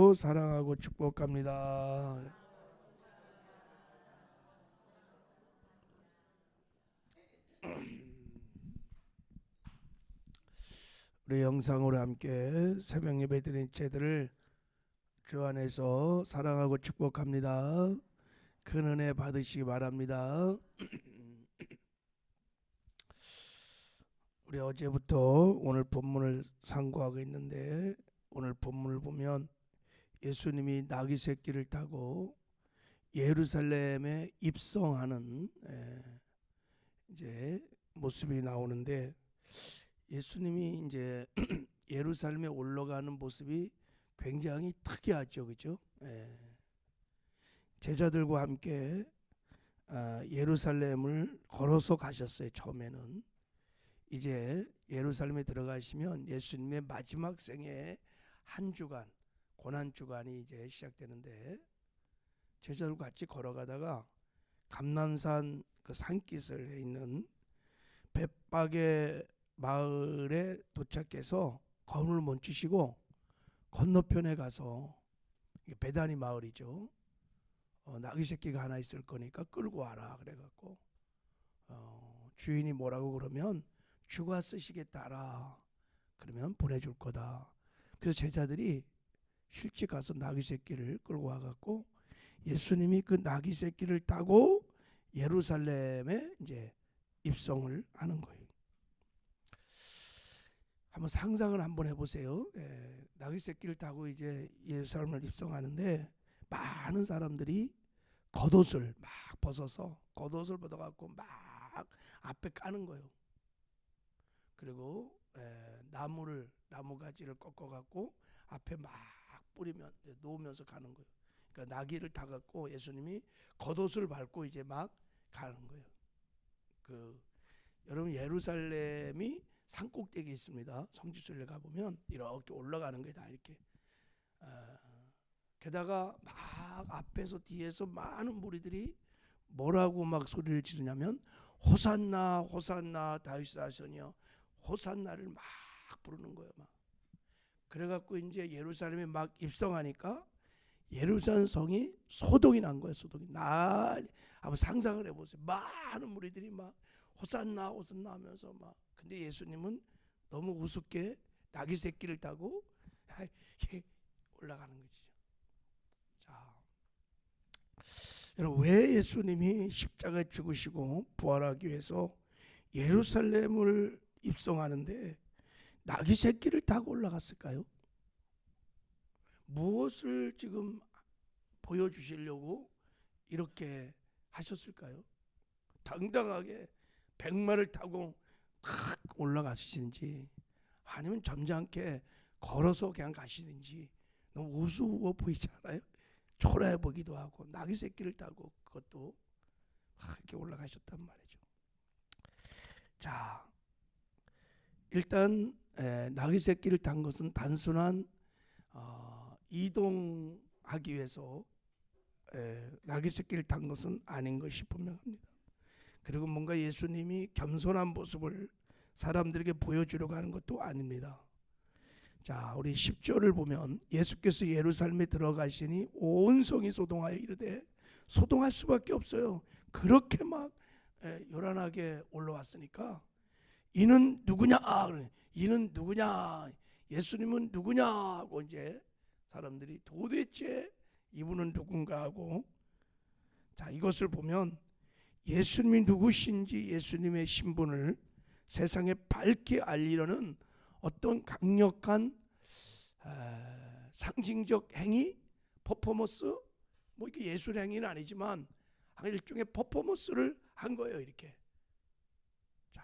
영상으로 사랑하고 축복합니다. 우리 영상으로 함께 새벽 예배 드린 제들을 주 안에서 사랑하고 축복합니다. 큰 은혜 받으시기 바랍니다. 우리 어제부터 오늘 본문을 상고하고 있는데, 오늘 본문을 보면 예수님이 나귀 새끼를 타고 예루살렘에 입성하는 이제 모습이 나오는데, 예수님이 이제 예루살렘에 올라가는 모습이 굉장히 특이하죠, 그렇죠? 제자들과 함께 예루살렘을 걸어서 가셨어요. 처음에는. 이제 예루살렘에 들어가시면 예수님의 마지막 생애의 한 주간, 고난 주간이 이제 시작되는데, 제자들과 같이 걸어가다가 감람산 그 산기슭에 있는 벳박의 마을에 도착해서 걸음을 멈추시고 건너편에 가서, 베다니 마을이죠. 나귀 새끼가 하나 있을 거니까 끌고 와라 그래갖고, 주인이 뭐라고 그러면 주가 쓰시겠다라 그러면 보내줄 거다. 그래서 제자들이 실제 가서 나귀 새끼를 끌고 와갖고 예수님이 그 나귀 새끼를 타고 예루살렘에 이제 입성을 하는 거예요. 한번 상상을 한번 해보세요. 나귀 새끼를 타고 이제 예루살렘을 입성하는데, 많은 사람들이 겉옷을 막 벗어서 겉옷을 벗어갖고 막 앞에 까는 거예요. 그리고 나무가지를 꺾어갖고 앞에 막 뿌리면 놓으면서 가는 거예요. 그러니까 나귀를 타갖고 예수님이 겉옷을 밟고 이제 막 가는 거예요. 여러분, 예루살렘이 산꼭대기에 있습니다. 성지순례 가보면 이렇게 올라가는 거예요. 다 이렇게. 게다가 막 앞에서 뒤에서 많은 무리들이 뭐라고 막 소리를 지르냐면 호산나 호산나 다윗의 자손이여 호산나를 막 부르는 거예요. 막. 그래갖고 이제 예루살렘에 막 입성하니까 예루살렘 성이 소동이 난 거예요. 소동이 난리. 한번 상상을 해보세요. 많은 무리들이 막 호산나 호산나 하면서 막. 근데 예수님은 너무 우습게 나귀 새끼를 타고 올라가는 거죠. 자, 여러분, 왜 예수님이 십자가에 죽으시고 부활하기 위해서 예루살렘을 입성하는데 나귀 새끼를 타고 올라갔을까요? 무엇을 지금 보여주시려고 이렇게 하셨을까요? 당당하게 백마를 타고 탁 올라가시는지, 아니면 점잖게 걸어서 그냥 가시는지 너무 우스워 보이지 않아요? 초라해 보기도 하고. 나귀 새끼를 타고 그것도 이렇게 올라가셨단 말이죠. 자, 일단 나귀 새끼를 탄 것은 단순한 이동하기 위해서 나귀 새끼를 탄 것은 아닌 것이 분명합니다. 그리고 뭔가 예수님이 겸손한 모습을 사람들에게 보여주려고 하는 것도 아닙니다. 자, 우리 10절을 보면 예수께서 예루살렘에 들어가시니 온 성이 소동하여 이르되, 소동할 수밖에 없어요. 그렇게 막 요란하게 올라왔으니까 이는 누구냐? 이는 누구냐? 예수님은 누구냐? 하고 이제 사람들이 도대체 이분은 누군가 하고. 자, 이것을 보면 예수님이 누구신지 예수님의 신분을 세상에 밝게 알리려는 어떤 강력한 상징적 행위, 퍼포먼스, 뭐 이게 예술 행위는 아니지만 일종의 퍼포먼스를 한 거예요. 이렇게. 자,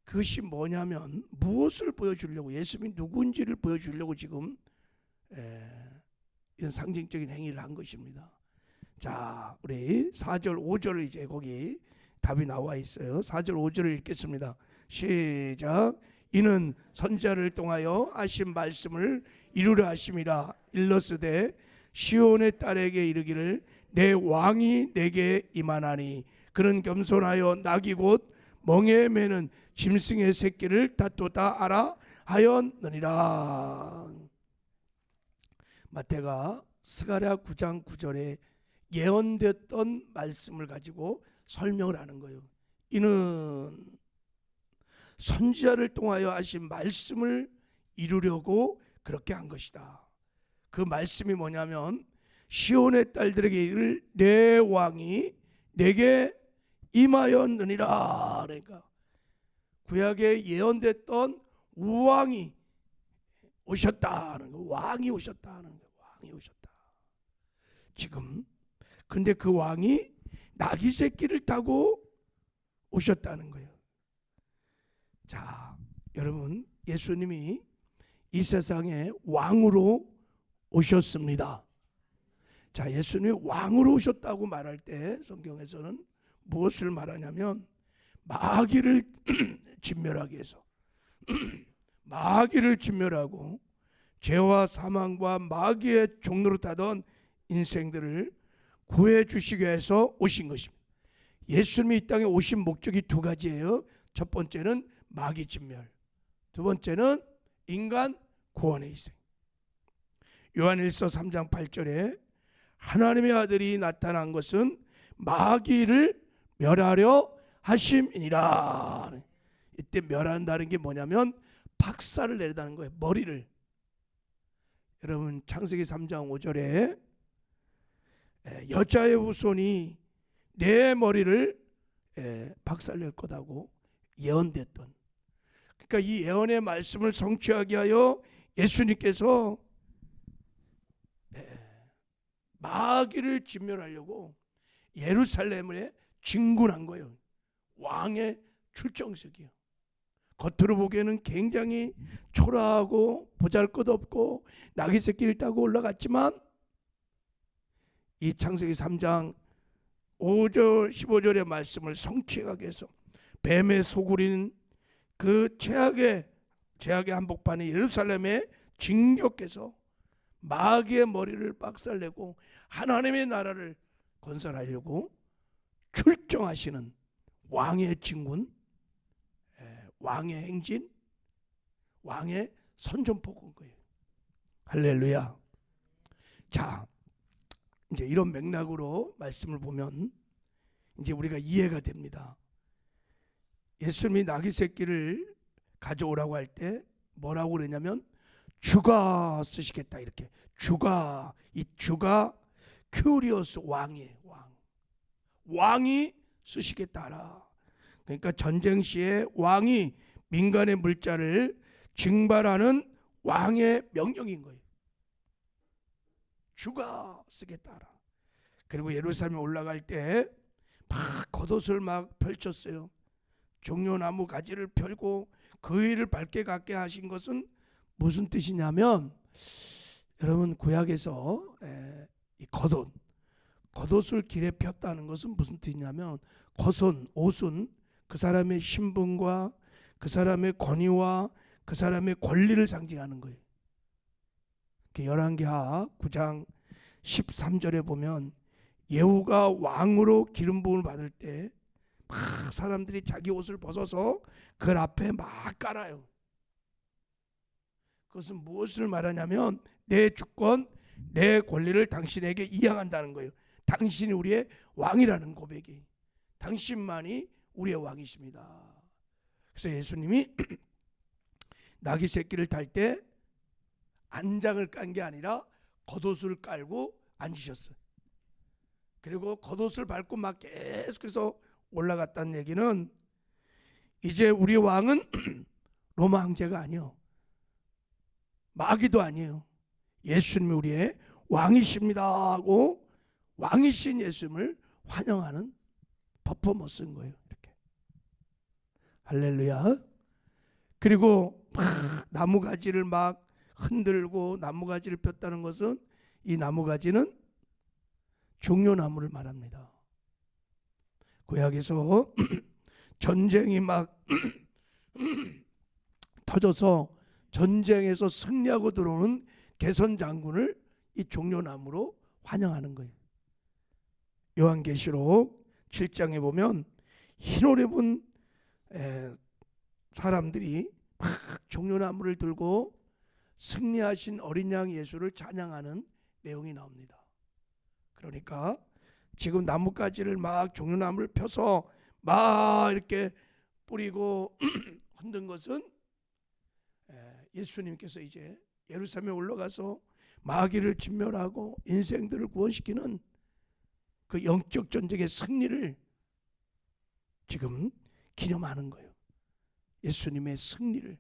그것이 뭐냐면 무엇을 보여주려고, 예수님이 누군지를 보여주려고 지금 이런 상징적인 행위를 한 것입니다. 자, 우리 4절 5절 이제 거기 답이 나와 있어요. 4절 5절을 읽겠습니다. 시작. 이는 선지자를 통하여 하신 말씀을 이루려 하심이라. 일러스되 시온의 딸에게 이르기를 내 왕이 내게 임하나니 그는 겸손하여 낙이 곧 멍에 매는 짐승의 새끼를 다투다 알아 하였느니라. 마태가 스가랴 9장 9절에 예언됐던 말씀을 가지고 설명을 하는 거예요. 이는 선지자를 통하여 하신 말씀을 이루려고 그렇게 한 것이다. 그 말씀이 뭐냐면 시온의 딸들에게 이를 내 왕이 내게 임하였느니라. 그러니까 구약에 예언됐던 왕이 오셨다는 거. 왕이 오셨다는 거. 왕이 오셨다. 지금 근데 그 왕이 나귀 새끼를 타고 오셨다는 거예요. 자, 여러분, 예수님이 이 세상에 왕으로 오셨습니다. 자, 예수님이 왕으로 오셨다고 말할 때 성경에서는 무엇을 말하냐면 마귀를 진멸하기 위해서 마귀를 진멸하고 죄와 사망과 마귀의 종로로 타던 인생들을 구해 주시기 위해서 오신 것입니다. 예수님이 이 땅에 오신 목적이 두 가지예요. 첫 번째는 마귀 진멸, 두 번째는 인간 구원의 희생. 요한일서 3장 8절에 하나님의 아들이 나타난 것은 마귀를 멸하려 하심이니라. 이때 멸한다는 게 뭐냐면 박살을 내리다는 거예요. 머리를. 여러분 창세기 3장 5절에 여자의 후손이 내 머리를 박살낼 거다고 예언됐던, 그러니까 이 예언의 말씀을 성취하게 하여 예수님께서 마귀를 진멸하려고 예루살렘에 진군한 거예요. 왕의 출정석이요. 겉으로 보기에는 굉장히 초라하고 보잘것없고 나귀 새끼를 타고 올라갔지만 이 창세기 3장 5절 15절의 말씀을 성취하기 위해서 뱀의 소굴인 그 죄악의 한복판에 예루살렘에 진격해서 마귀의 머리를 박살내고 하나님의 나라를 건설하려고 출정하시는 왕의 진군, 왕의 행진, 왕의 선전포고인 거예요. 할렐루야. 자, 이제 이런 맥락으로 말씀을 보면 이제 우리가 이해가 됩니다. 예수님이 나귀 새끼를 가져오라고 할 때 뭐라고 그러냐면 주가 쓰시겠다, 이렇게. 주가, 이 주가 큐리오스 왕이에요. 왕이 쓰시겠다라. 그러니까 전쟁 시에 왕이 민간의 물자를 징발하는 왕의 명령인 거예요. 주가 쓰겠다라. 그리고 예루살렘에 올라갈 때 막 겉옷을 막 펼쳤어요. 종려나무 가지를 펴고 그 위를 밝게 갖게 하신 것은 무슨 뜻이냐면, 여러분 구약에서 이 겉옷을 길에 폈다는 것은 무슨 뜻이냐면, 옷은 그 사람의 신분과 그 사람의 권위와 그 사람의 권리를 상징하는 거예요. 열왕기하 9장 13절에 보면 예후가 왕으로 기름 부음을 받을 때 막 사람들이 자기 옷을 벗어서 그 앞에 막 깔아요. 그것은 무엇을 말하냐면 내 주권, 내 권리를 당신에게 이양한다는 거예요. 당신이 우리의 왕이라는 고백이, 당신만이 우리의 왕이십니다. 그래서 예수님이 나귀 새끼를 탈 때 안장을 깐 게 아니라 겉옷을 깔고 앉으셨어요. 그리고 겉옷을 밟고 막 계속해서 올라갔다는 얘기는 이제 우리 왕은 로마 황제가 아니요, 마귀도 아니에요. 예수님이 우리의 왕이십니다 하고 왕이신 예수님을 환영하는 퍼포먼스인 거예요. 이렇게. 할렐루야. 그리고 막 나무가지를 막 흔들고 나무가지를 폈다는 것은 이 나무가지는 종려나무를 말합니다. 구약에서 전쟁이 막 터져서 전쟁에서 승리하고 들어오는 개선 장군을 이 종려나무로 환영하는 거예요. 요한계시록 7장에 보면 흰옷 입은 사람들이 막 종려나무를 들고 승리하신 어린 양 예수를 찬양하는 내용이 나옵니다. 그러니까 지금 나뭇가지를 막 종려나무를 펴서 막 이렇게 뿌리고 흔든 것은 예수님께서 이제 예루살렘에 올라가서 마귀를 진멸하고 인생들을 구원시키는 그 영적 전쟁의 승리를 지금 기념하는 거예요. 예수님의 승리를,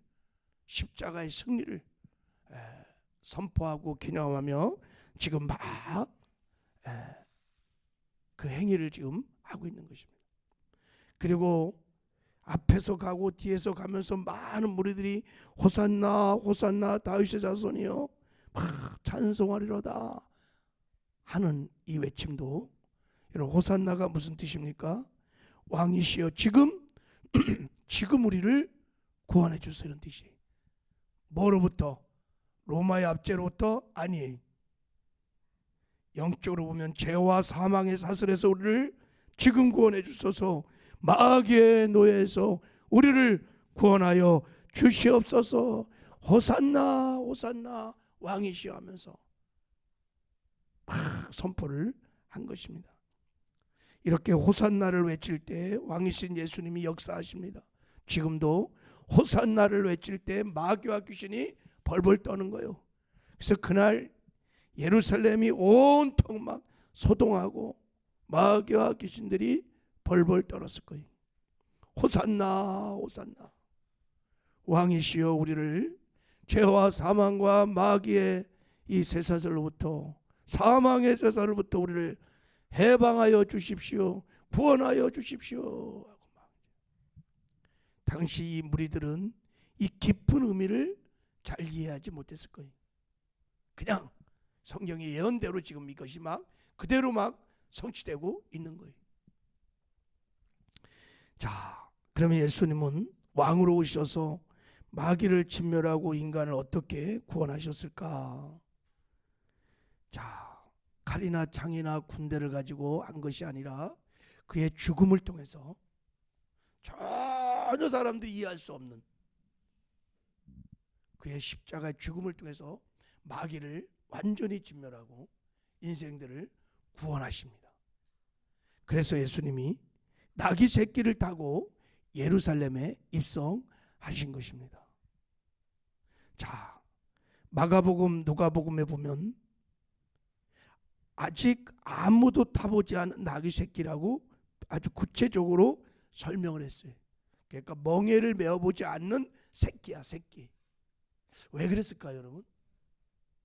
십자가의 승리를 선포하고 기념하며 지금 막 그 행위를 지금 하고 있는 것입니다. 그리고 앞에서 가고 뒤에서 가면서 많은 무리들이 호산나 호산나 다윗의 자손이여 막 찬송하리로다 하는 이 외침도, 이런 호산나가 무슨 뜻입니까? 왕이시여 지금 지금 우리를 구원해 주세요 이런 뜻이. 뭐로부터? 로마의 압제로부터? 아니, 영적으로 보면 죄와 사망의 사슬에서 우리를 지금 구원해 주소서, 마귀의 노예에서 우리를 구원하여 주시옵소서, 호산나 호산나 왕이시여 하면서 막 선포를 한 것입니다. 이렇게 호산나를 외칠 때 왕이신 예수님이 역사하십니다. 지금도 호산나를 외칠 때 마귀와 귀신이 벌벌 떠는 거예요. 그래서 그날 예루살렘이 온통 막 소동하고 마귀와 귀신들이 벌벌 떨었을 거예요. 호산나 호산나 왕이시여 우리를 죄와 사망과 마귀의 이 쇠사슬로부터, 사망의 쇠사슬로부터 우리를 해방하여 주십시오, 구원하여 주십시오 하고 막. 당시 이 무리들은 이 깊은 의미를 잘 이해하지 못했을 거예요. 그냥 성경의 예언대로 지금 이것이 막 그대로 막 성취되고 있는 거예요. 자, 그러면 예수님은 왕으로 오셔서 마귀를 진멸하고 인간을 어떻게 구원하셨을까? 자, 칼이나 창이나 군대를 가지고 한 것이 아니라 그의 죽음을 통해서, 전혀 사람들이 이해할 수 없는 그의 십자가의 죽음을 통해서 마귀를 완전히 진멸하고 인생들을 구원하십니다. 그래서 예수님이 나귀 새끼를 타고 예루살렘에 입성하신 것입니다. 자, 마가복음, 누가복음에 보면 아직 아무도 타보지 않은 나귀 새끼라고 아주 구체적으로 설명을 했어요. 그러니까 멍에를 메어보지 않는 새끼야, 새끼. 왜 그랬을까요, 여러분?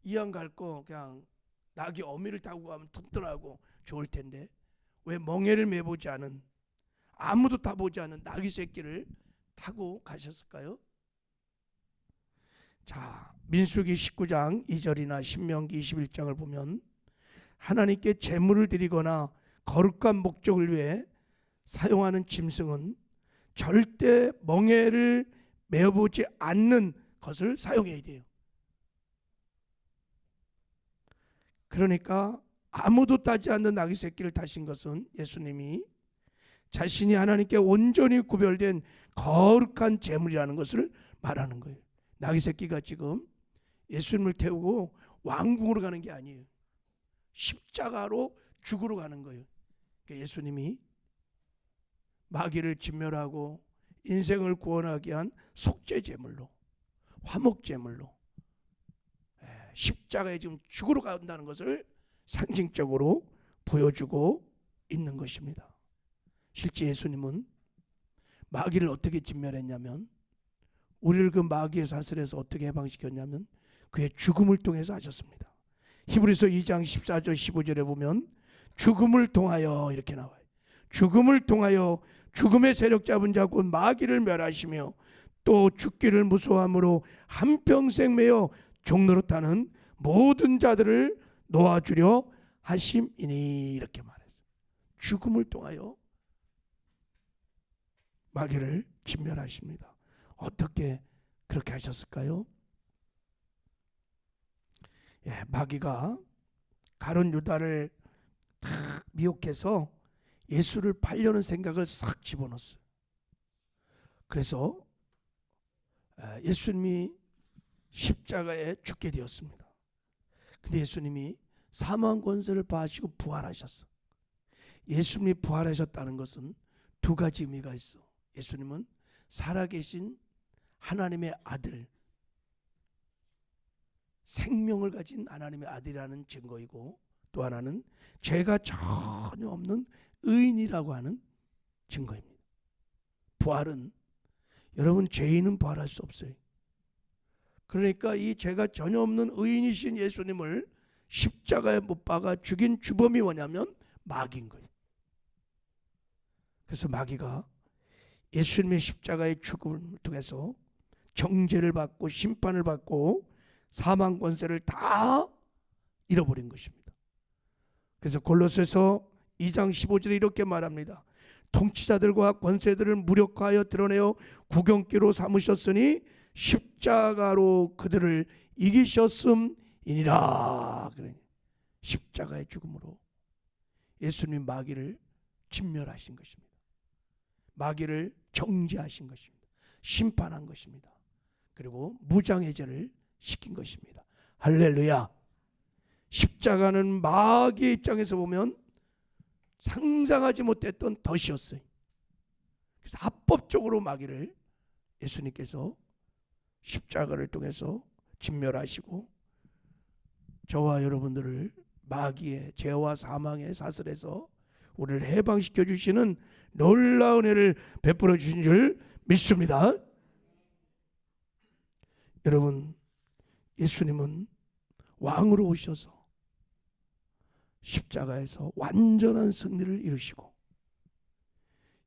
이왕 갈 거 그냥 나귀 어미를 타고 가면 튼튼하고 좋을 텐데 왜 멍에를 메보지 않은, 아무도 타보지 않은 나귀 새끼를 타고 가셨을까요? 자, 민수기 19장 2절이나 신명기 21장을 보면 하나님께 제물을 드리거나 거룩한 목적을 위해 사용하는 짐승은 절대 멍에를 메어보지 않는 것을 사용해야 돼요. 그러니까 아무도 타지 않는 나귀 새끼를 타신 것은 예수님이 자신이 하나님께 온전히 구별된 거룩한 제물이라는 것을 말하는 거예요. 나귀 새끼가 지금 예수님을 태우고 왕궁으로 가는 게 아니에요. 십자가로 죽으러 가는 거예요. 그러니까 예수님이 마귀를 진멸하고 인생을 구원하게 한 속죄 제물로, 화목 제물로 십자가에 지금 죽으러 간다는 것을 상징적으로 보여주고 있는 것입니다. 실제 예수님은 마귀를 어떻게 진멸했냐면, 우리를 그 마귀의 사슬에서 어떻게 해방시켰냐면 그의 죽음을 통해서 하셨습니다. 히브리서 2장 14절 15절에 보면 죽음을 통하여 이렇게 나와요. 죽음을 통하여 죽음의 세력 잡은 자 곧 마귀를 멸하시며 또 죽기를 무서워함으로 한평생 매여 종노릇하는 모든 자들을 놓아주려 하심이니, 이렇게 말했어요. 죽음을 통하여 마귀를 진멸하십니다. 어떻게 그렇게 하셨을까요? 마귀가 가룟 유다를 다 미혹해서 예수를 팔려는 생각을 싹 집어넣었어요. 그래서 예수님이 십자가에 죽게 되었습니다. 근데 예수님이 사망 권세를 파하시고 부활하셨어. 예수님이 부활하셨다는 것은 두 가지 의미가 있어. 예수님은 살아계신 하나님의 아들, 생명을 가진 하나님의 아들이라는 증거이고, 또 하나는 죄가 전혀 없는 의인이라고 하는 증거입니다. 부활은, 여러분, 죄인은 부활할 수 없어요. 그러니까 이 죄가 전혀 없는 의인이신 예수님을 십자가에 못 박아 죽인 주범이 뭐냐면 마귀인 거예요. 그래서 마귀가 예수님의 십자가의 죽음을 통해서 정죄를 받고 심판을 받고 사망 권세를 다 잃어버린 것입니다. 그래서 골로새서 2장 15절에 이렇게 말합니다. 통치자들과 권세들을 무력화하여 드러내어 구경기로 삼으셨으니 십자가로 그들을 이기셨음이니라. 십자가의 죽음으로 예수님 마귀를 진멸하신 것입니다. 마귀를 정죄하신 것입니다. 심판한 것입니다. 그리고 무장해제를 시킨 것입니다. 할렐루야. 십자가는 마귀의 입장에서 보면 상상하지 못했던 덫이었어요. 그래서 합법적으로 마귀를 예수님께서 십자가를 통해서 진멸하시고 저와 여러분들을 마귀의 죄와 사망의 사슬에서 우리를 해방시켜 주시는 놀라운 은혜를 베풀어 주신 줄 믿습니다. 여러분, 예수님은 왕으로 오셔서 십자가에서 완전한 승리를 이루시고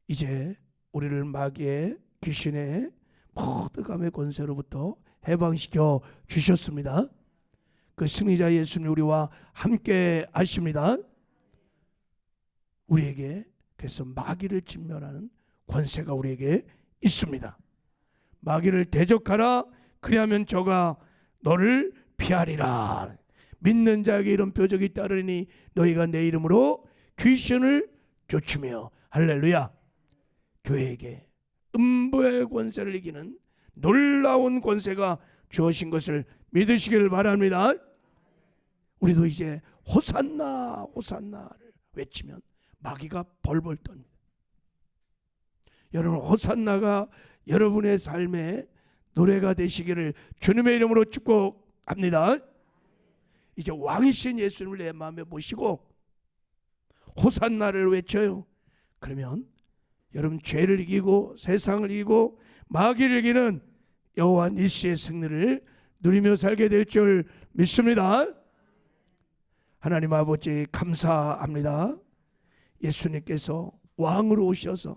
이제 우리를 마귀의 귀신의 모든 감의 권세로부터 해방시켜 주셨습니다. 그 승리자 예수님 우리와 함께 하십니다. 우리에게 그래서 마귀를 진멸하는 권세가 우리에게 있습니다. 마귀를 대적하라. 그리하면 저가 너를 피하리라. 믿는 자에게 이런 표적이 따르니 너희가 내 이름으로 귀신을 쫓으며 할렐루야. 교회에게 음부의 권세를 이기는 놀라운 권세가 주어진 것을 믿으시기를 바랍니다. 우리도 이제 호산나 호산나를 외치면 마귀가 벌벌 떱니다. 여러분, 호산나가 여러분의 삶의 노래가 되시기를 주님의 이름으로 축복합니다. 이제 왕이신 예수님을 내 마음에 모시고 호산나를 외쳐요. 그러면 여러분 죄를 이기고 세상을 이기고 마귀를 이기는 여호와 니시의 승리를 누리며 살게 될 줄 믿습니다. 하나님 아버지 감사합니다. 예수님께서 왕으로 오셔서